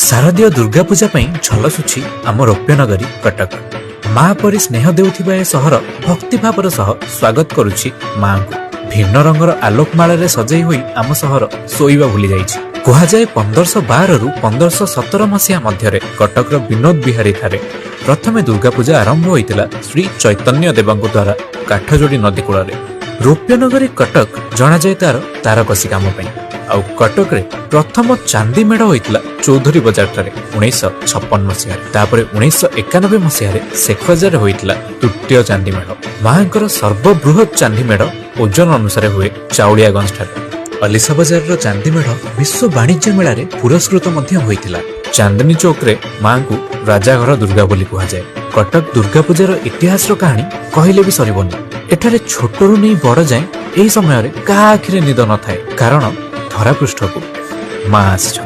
शारदीय दुर्गा पूजा झलसुछि आम रौप्यनगरी कटक। माँ परी स्नेह देउथिबा ए सहर भक्तिभावर सह स्वागत करुछि माँ को। भिन्न रंगर आलोकमाल सजई हुई आम सहर शोइबा भूली जाइछि। कुहाजाए 1512 रु 1517 मसीहा मध्य कटक विनोद बिहारी ठारे प्रथमे दुर्गा पूजा आरंभ होइतिला श्री चैतन्य देवଙ୍କ द्वारा काठजोड़ी नदी कूल। रौप्यनगरी कटक जना जाए तार तारकसी काम आउ कटक रे प्रथम चांदी मेढ़ होइतिला चौधरी बजार ठारे 1956 मसीह। तापर 1991 मसीह शेख बजार होइतिला तृतीय चांदी मेढ़। माँकर सर्वबृहत चांदी मेढ़ ओजन अनुसार हुए चाउलियागंज ठारे। अलिसा बजार चांदी मेढ़ विश्व वाणिज्य मेला रे पुरस्कृत होइतिला। चांदनी चौक रे माँ को राजाघर दुर्गा बोली कहुए। कटक दुर्गा पूजार इतिहास कहानी कहले भी सरबनी। एठारे छोटरू नहीं बड़ जाए यही समय का आखिरे निद न थाए, कारण धरापृष्ठ को माँ आसी।